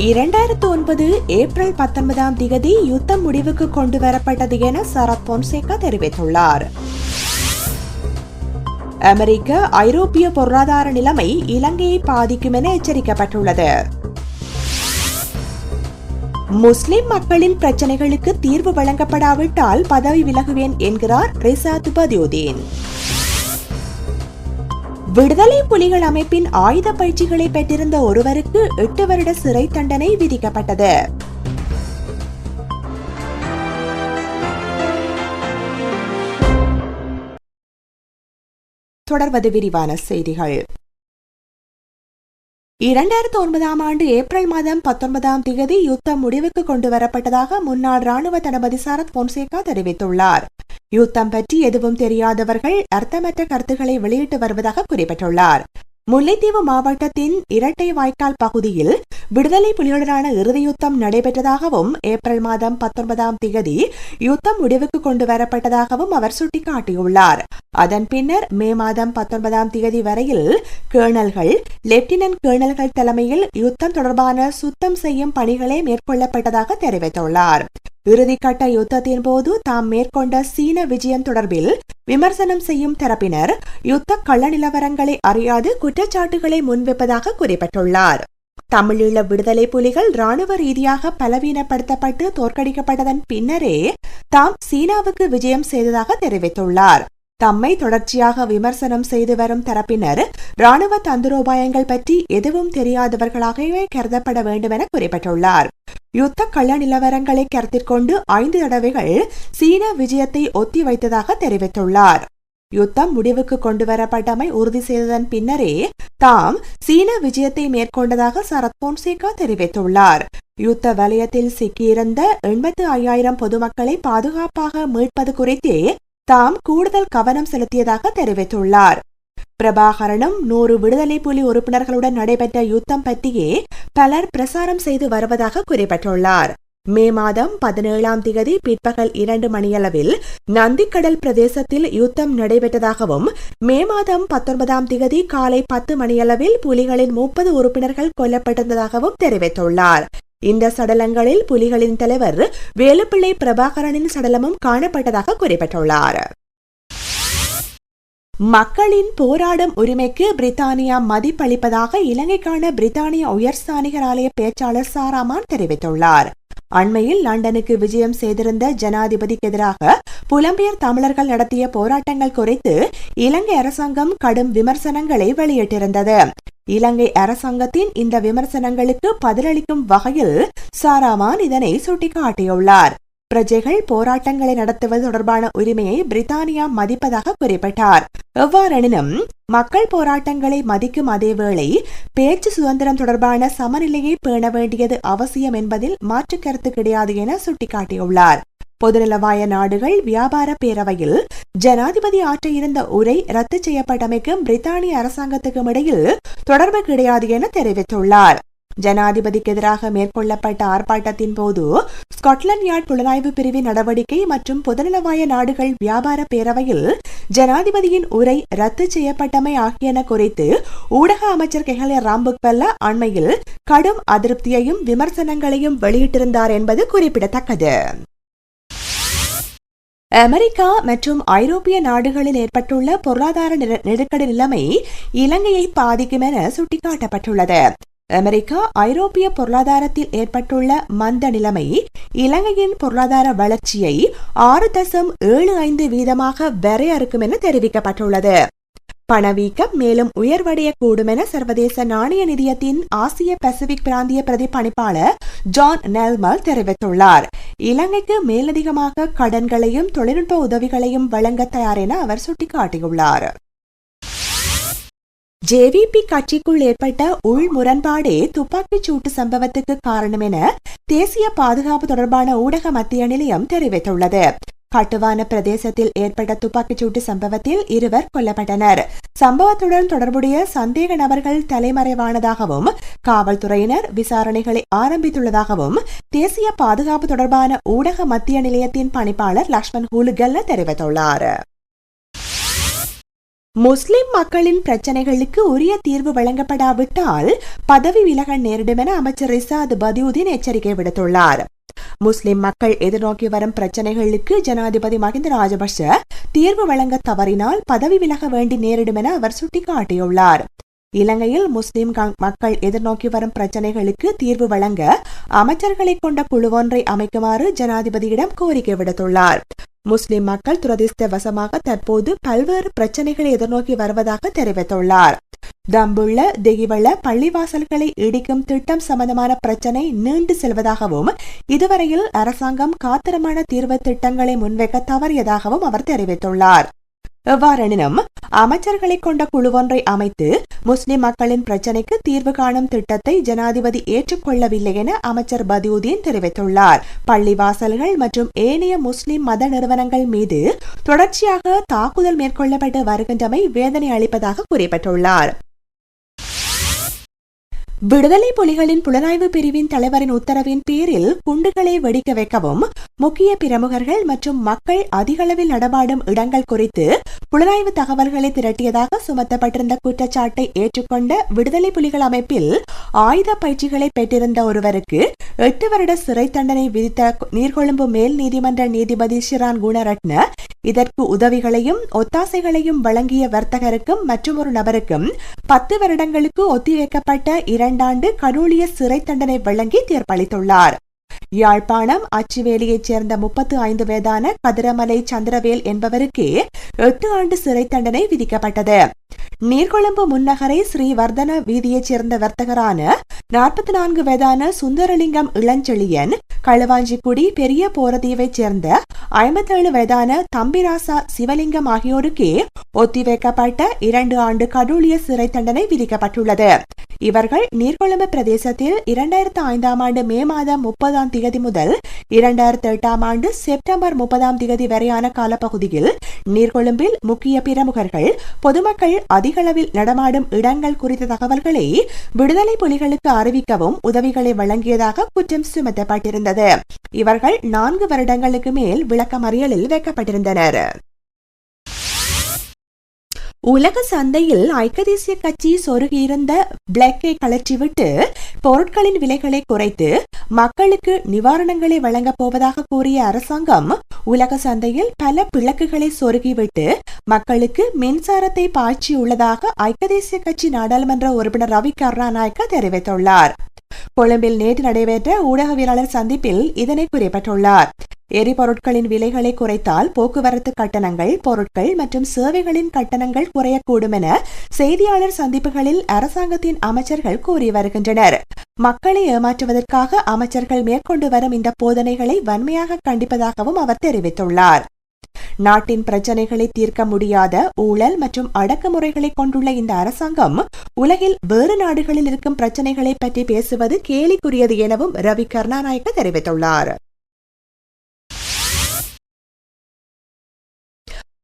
2009 April 19 யுத்தம் முடிவுக்கு கொண்டு வரப்பட்டது என சரத் பொன்சேகா தெரிவித்துள்ளார். அமெரிக்க ஐரோப்பிய பொருளாதார நிலைமை இலங்கையை பாதிக்கும் என எச்சரிக்கப்பட்டுள்ளது. முஸ்லிம் மக்களின் பிரச்சினைகளுக்கு தீர்வு வழங்கப்படாவிட்டால் பதவி விலகுவேன் என்கிறார் ரிசாத் பதியுதீன். விடுதலை புலிகள் அமைப்பின் ஆயுத பயிற்சிகளை பெற்றிருந்த ஒருவருக்கு 8 வருட சிறை தண்டனை விதிக்கப்பட்டது. தொடர்வது விரிவான செய்திகள். 2009 ஆண்டு ஏப்ரல் மாதம் 19 யுத்தம் முடிவுக்கு கொண்டு வரப்பட்டதாக முன்னாள் ராணுவ தளபதி சரத் பொன்சேகா தெரிவித்துள்ளார். யுத்தம் பற்றி எதுவும் தெரியாதவர்கள் அர்த்தமற்ற கருத்துக்களை வெளியிட்டு வருவதாக குறிப்பிட்டுள்ளார். முல்லைத்தீவு மாவட்டத்தின் இரட்டை வாய்க்கால் பகுதியில் விடுதலை புலிகளுடனான இறுதி யுத்தம் நடைபெற்றதாகவும் ஏப்ரல் மாதம் 19 யுத்தம் முடிவுக்கு கொண்டு வரப்பட்டதாகவும் அவர் சுட்டிக்காட்டியுள்ளார். அதன் பின்னர் மே மாதம் 19 வரையில் கேர்னல்கள், லெப்டினன்ட் கேர்னல்கள் தலைமையில் யுத்தம் தொடர்பான சுத்தம் செய்யும் பணிகளே மேற்கொள்ளப்பட்டதாக தெரிவித்துள்ளார். இறுதிக்கட்ட யுத்தத்தின் போது தாம் மேற்கொண்ட சீன விஜயம் தொடர்பில் விமர்சனம் செய்யும் தரப்பினர் யுத்த கள நிலவரங்களை அறியாது குற்றச்சாட்டுகளை முன்வைப்பதாக குறிப்பிட்டுள்ளார். தமிழீழ விடுதலை புலிகள் ராணுவ ரீதியாக பலவீனப்படுத்தப்பட்டு தோற்கடிக்கப்பட்டதன் பின்னரே தாம் சீனாவுக்கு விஜயம் செய்ததாக தெரிவித்துள்ளார். தம்மை தொடர்ச்சியாக விமர்சனம் செய்து வரும் தரப்பினர் ராணுவ தந்திரோபாயங்கள் பற்றி எதுவும் தெரியாதவர்களாகவே கருதப்பட வேண்டும் என குறிப்பிட்டுள்ளார். யுத்த கள நிலவரங்களை கருத்திற்கொண்டு 5 தடவைகள் சீன விஜயத்தை ஒத்தி வைத்ததாக தெரிவித்துள்ளார். யுத்தம் முடிவுக்கு கொண்டு வரப்பட்டமை உறுதி செய்ததன் பின்னரே தாம் சீன விஜயத்தை மேற்கொண்டதாக சரத் பொன்சேகா தெரிவித்துள்ளார். யுத்த வலயத்தில் சிக்கியிருந்த 85,000 பொதுமக்களை பாதுகாப்பாக மீட்பது குறித்தே தாம் கூடுதல் கவனம் செலுத்தியதாக தெரிவித்துள்ளார். பிரபாகரனும் 100 விடுதலை புலி உறுப்பினர்களுடன் நடைபெற்ற யுத்தம் பற்றியே பலர் பிரசாரம் செய்து வருவதாக குறிப்பிட்டுள்ளார். மே மாதம் 17 பிற்பகல் 2 மணியளவில் நந்திக்கடல் பிரதேசத்தில் யுத்தம் நடைபெற்றதாகவும் மே மாதம் 19 காலை 10 மணியளவில் புலிகளின் 30 உறுப்பினர்கள் கொல்லப்பட்டிருந்ததாகவும் தெரிவித்துள்ளார். இந்த சடலங்களில் புலிகளின் தலைவர் வேலுப்பிள்ளை பிரபாகரனின் சடலமும் காணப்பட்டதாக குறிப்பிட்டுள்ளார். மக்களின் போராடும் உரிமைக்கு பிரித்தானியா மதிப்பளிப்பதாக இலங்கைக்கான பிரித்தானிய உயர்ஸ்தானிகர் ஆலய பேச்சாளர் சாராமான் தெரிவித்துள்ளார். அண்மையில் லண்டனுக்கு விஜயம் செய்திருந்த ஜனாதிபதிக்கு எதிராக புலம்பெயர் தமிழர்கள் நடத்திய போராட்டங்கள் குறித்து இலங்கை அரசாங்கம் கடும் விமர்சனங்களை வெளியிட்டிருந்தது. இலங்கை அரசாங்கத்தின் இந்த விமர்சனங்களுக்கு பதிலளிக்கும் வகையில் சாராமான் இதனை சுட்டிக்காட்டியுள்ளார். பிரஜைகள் போராட்டங்களை நடத்துவது தொடர்பான உரிமையை பிரித்தானியா மதிப்பதாக குறிப்பிட்டார். எவ்வாறெனினும் மக்கள் போராட்டங்களை மதிக்கும் அதேவேளை பேச்சு சுதந்திரம் தொடர்பான சமநிலையை பேண வேண்டியது அவசியம் என்பதில் மாற்று கருத்து கிடையாது என சுட்டிக்காட்டியுள்ளார். பொதுநலவாய நாடுகள் வியாபார பேரவையில் ஜனாதிபதி ஆற்ற இருந்த உரை ரத்து செய்யப்பட்டமைக்கும் பிரித்தானிய அரசாங்கத்துக்கும் இடையில் தொடர்பு கிடையாது என தெரிவித்துள்ளார். ஜனாதிபதிக்கு எதிராக மேற்கொள்ளப்பட்ட ஆர்ப்பாட்டத்தின் போது ஸ்காட்லாந்து யார்ட் புலனாய்வு பிரிவின் நடவடிக்கை மற்றும் பொதுநலவாய நாடுகள் வியாபார பேரவையில் ஜனாதிபதியின் உரை ரத்து செய்யப்பட்டமை ஆகியன குறித்து ஊடக அமைச்சர் கெஹலிய ராம்புக்வெல்ல அண்மையில் கடும் அதிருப்தியையும் விமர்சனங்களையும் வெளியிட்டிருந்தார் என்பது குறிப்பிடத்தக்கது. அமெரிக்கா மற்றும் ஐரோப்பிய நாடுகளில் ஏற்பட்டுள்ள பொருளாதார நெருக்கடி நிலைமை இலங்கையை பாதிக்கும் என சுட்டிக்காட்டப்பட்டுள்ளது. அமெரிக்கா ஐரோப்பிய பொருளாதாரத்தில் ஏற்பட்டுள்ள மந்த நிலைமை இலங்கையின் பொருளாதார வளர்ச்சியை 6.75% வரையறுக்கும் என தெரிவிக்கப்பட்டுள்ளது. பணவீக்கம் மேலும் உயர்வடையக்கூடும் என சர்வதேச நாணய நிதியத்தின் ஆசிய பசிபிக் பிராந்திய பிரதிபலிப்பாளர் ஜான் நெல்மல் தெரிவித்துள்ளார். இலங்கைக்கு மேலதிகமாக கடன்களையும் தொழில்நுட்ப உதவிகளையும் வழங்க தயார் என அவர் சுட்டிக்காட்டியுள்ளார். ஜேவிபி கட்சிக்குள் ஏற்பட்ட உள் முரண்பாடே துப்பாக்கிச் சூட்டு சம்பவத்துக்கு காரணம் என தேசிய பாதுகாப்பு தொடர்பான ஊடக மத்திய நிலையம் தெரிவித்துள்ளது. கட்டுவான பிரதேசத்தில் ஏற்பட்ட துப்பாக்கிச் சூட்டு சம்பவத்தில் 2 கொல்லப்பட்டனர். சம்பவத்துடன் தொடர்புடைய சந்தேக நபர்கள் தலைமறைவானதாகவும் காவல்துறையினர் விசாரணைகளை ஆரம்பித்துள்ளதாகவும் தேசிய பாதுகாப்பு தொடர்பான ஊடக மத்திய நிலையத்தின் பணிப்பாளர் லக்ஷ்மண் ஹூலுகல்ல தெரிவித்துள்ளார். முஸ்லிம் மக்களின் பிரச்சனைகளுக்கு உரிய தீர்வு வழங்கப்படாவிட்டால் பதவி விலக நேரிடும் என அமைச்சர் ரிசாத் பதியுதீன் எச்சரிக்கை விடுத்துள்ளார். முஸ்லிம் மக்கள் எதிர்நோக்கி வரும் பிரச்சனைகளுக்கு ஜனாதிபதி மஹிந்த ராஜபக்ஷ தீர்வு வழங்க தவறினால் பதவி விலக வேண்டி நேரிடும் என அவர் சுட்டிக்காட்டியுள்ளார். இலங்கையில் முஸ்லிம் மக்கள் எதிர்நோக்கி வரும் பிரச்சனைகளுக்கு தீர்வு வழங்க அமைச்சர்களை கொண்ட குழு ஒன்றை அமைக்குமாறு ஜனாதிபதியிடம் கோரிக்கை விடுத்துள்ளார். முஸ்லிம் மக்கள் துரதிர்ஷ்டவசமாக தற்போது பல்வேறு பிரச்சனைகளை எதிர்நோக்கி வருவதாக தெரிவித்துள்ளார். தம்புள்ள தெகிவள பள்ளிவாசல்களை இடிக்கும் திட்டம் சம்பந்தமான பிரச்சனை நீண்டு செல்வதாகவும் இதுவரையில் அரசாங்கம் காத்திரமான தீர்வு திட்டங்களை முன்வைக்க தவறியதாகவும் அவர் தெரிவித்துள்ளார். எவ்வாறெனினும் அமைச்சர்களை கொண்ட குழு ஒன்றை அமைத்து முஸ்லிம் மக்களின் பிரச்சினைக்கு தீர்வு காணும் திட்டத்தை ஜனாதிபதி ஏற்றுக்கொள்ளவில்லை என அமைச்சர் பதியுதீன் தெரிவித்துள்ளார். பள்ளிவாசல்கள் மற்றும் ஏனைய முஸ்லிம் மத நிறுவனங்கள் மீது தொடர்ச்சியாக தாக்குதல் மேற்கொள்ளப்பட்டு வருகின்றமை வேதனை அளிப்பதாக குறிப்பிட்டுள்ளார். விடுதலை புலிகளின் புலனாய்வு பிரிவின் தலைவரின் உத்தரவின் பேரில் குண்டுகளை வெடிக்க வைக்கவும் முக்கிய பிரமுகர்கள் மற்றும் மக்கள் அதிகளவில் நடமாடும் இடங்கள் குறித்து புலனாய்வு தகவல்களை திரட்டியதாக சுமத்தப்பட்டிருந்த குற்றச்சாட்டை ஏற்றுக்கொண்ட விடுதலை புலிகள் அமைப்பில் ஆயுத பயிற்சிகளை பெற்றிருந்த ஒருவருக்கு 8 வருட சிறை தண்டனை விதித்த நீர்கொழும்பு மேல் நீதிமன்ற நீதிபதி ஷிரான் குணரட்ன இதற்கு உதவிகளையும் ஒத்தாசைகளையும் வழங்கிய வர்த்தகருக்கும் மற்றொரு நபருக்கும் 10 வருடங்களுக்கு ஒத்திவைக்கப்பட்ட 2 ஆண்டு கடூழிய சிறை தண்டனை வழங்கி தீர்ப்பளித்துள்ளார். யாழ்ப்பாணம் அச்சுவேலியைச் சேர்ந்த 35 வயதான கதிரமலை சந்திரவேல் என்பவருக்கு 8 ஆண்டு சிறை தண்டனை விதிக்கப்பட்டது. நீர்கொழும்பு முன்னகரை ஸ்ரீவர்தன வீதியைச் சேர்ந்த வர்த்தகரான 44 வயதான சுந்தரலிங்கம் இளஞ்செழியன், களுவாஞ்சிக்குடி பெரிய போரதீவைச் சேர்ந்த 57 வயதான தம்பிராசா சிவலிங்கம் ஆகியோருக்கு ஒத்திவைக்கப்பட்ட 2 ஆண்டு கடூழிய சிறை தண்டனை விதிக்கப்பட்டுள்ளது. இவர்கள் நீர்கொழும்பு பிரதேசத்தில் 2005 ஆண்டு மே மாதம் 30ஆம் தேதி முதல் 2008 ஆண்டு செப்டம்பர் 30ஆம் தேதி வரையான காலப்பகுதியில் நீர்கொழும்பில் முக்கிய பிரமுகர்கள் பொதுமக்கள் அதிகளவில் நடமாடும் இடங்கள் குறித்த தகவல்களை விடுதலை புலிகளுக்கு அறிவிக்கவும் உதவிகளை வழங்கியதாக குற்றம் சுமத்தப்பட்டிருந்தது. இவர்கள் 4 வருடங்களுக்கு மேல் விளக்கமறியலில் வைக்கப்பட்டிருந்தனர். உலக சந்தையில் ஐக்கிய தேசிய கட்சி சொருகியிருந்த பிளாக்கை கலற்றிவிட்டு பொருட்களின் விலைகளை குறைத்து மக்களுக்கு நிவாரணங்களை வழங்கப் போவதாக கூறிய அரசாங்கம் உலக சந்தையில் பல பிளக்குகளை சொருகிவிட்டு மக்களுக்கு மின்சாரத்தை பாய்ச்சியுள்ளதாக ஐக்கிய தேசிய கட்சி நாடாளுமன்ற உறுப்பினர் ரவி கருணாநாயக்க தெரிவித்துள்ளார். கொழும்பில் நேற்று நடைபெற்ற ஊடகவியலாளர் சந்திப்பில் இதனை குறிப்பிட்டுள்ளார். எரிபொருட்களின் விலைகளை குறைத்தால் போக்குவரத்து கட்டணங்கள், பொருட்கள் மற்றும் சேவைகளின் கட்டணங்கள் குறையக்கூடும் என செய்தியாளர் சந்திப்புகளில் அரசாங்கத்தின் அமைச்சர்கள் கூறி வருகின்றனர். மக்களை ஏமாற்றுவதற்காக அமைச்சர்கள் மேற்கொண்டு வரும் இந்த போதனைகளை வன்மையாக கண்டிப்பதாகவும் அவர் தெரிவித்துள்ளார். நாட்டின் பிரச்சனைகளை தீர்க்க முடியாத ஊழல் மற்றும் அடக்குமுறைகளை கொண்டுள்ள இந்த அரசாங்கம் உலகில் வேறு நாடுகளில் இருக்கும் பிரச்சனைகளை பற்றி பேசுவது கேலிக்குரியது எனவும் ரவி கருணாநாயக்க தெரிவித்துள்ளார்.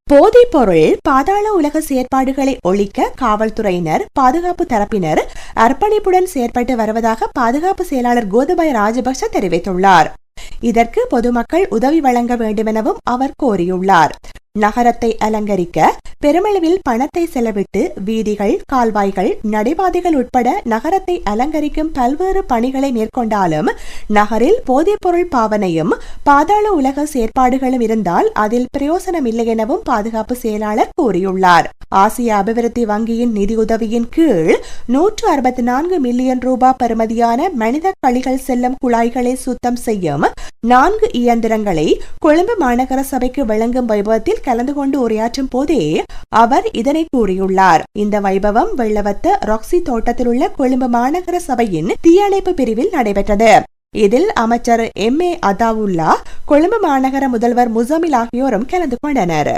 போதைப் பொருள் பாதாள உலக செயற்பாடுகளை ஒழிக்க காவல்துறையினர், பாதுகாப்பு தரப்பினர் அர்ப்பணிப்புடன் செயற்பட்டு வருவதாக பாதுகாப்பு செயலாளர் கோதபாய ராஜபக்ஷ தெரிவித்துள்ளார். இதற்கு பொதுமக்கள் உதவி வழங்க வேண்டுமெனவும் அவர் கோரியுள்ளார். நகரத்தை அலங்கரிக்க பெருமளவில் பணத்தை செலவிட்டு வீதிகள், கால்வாய்கள், நடைபாதைகள் உட்பட நகரத்தை அலங்கரிக்கும் பல்வேறு பணிகளை மேற்கொண்டாலும் நகரில் போதைப்பொருள் பாவனையும் பாதாள உலக செயற்பாடுகளும் இருந்தால் அதில் பிரயோசனம் இல்லை எனவும் பாதுகாப்பு செயலாளர் கூறியுள்ளார். ஆசிய அபிவிருத்தி வங்கியின் நிதியுதவியின் கீழ் 164 மில்லியன் ரூபாய் பெறுமதியான மனித கழிகள் செல்லும் குழாய்களை சுத்தம் செய்யும் 4 இயந்திரங்களை கொழும்பு மாநகர சபைக்கு வழங்கும் வைபவத்தில் கலந்து கொண்டு உரையாற்றும் போதே அவர் இதனை கூறியுள்ளார். இந்த வைபவம் வெள்ளவத்த ராக்சி தோட்டத்தில் உள்ள கொழும்பு மாநகர சபையின் தீயணைப்பு பிரிவில் நடைபெற்றது. இதில் அமைச்சர் M.A. அதாவுல்லா, கொழும்பு மாநகர முதல்வர் முசமில் ஆகியோரும் கலந்து கொண்டனர்.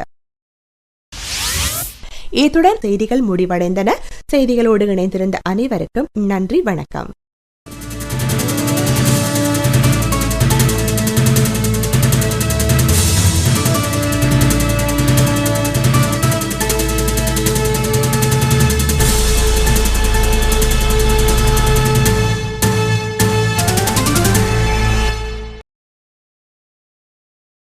இத்துடன் செய்திகள் முடிவடைந்தன. செய்திகளோடு இணைந்திருந்த அனைவருக்கும் நன்றி, வணக்கம்.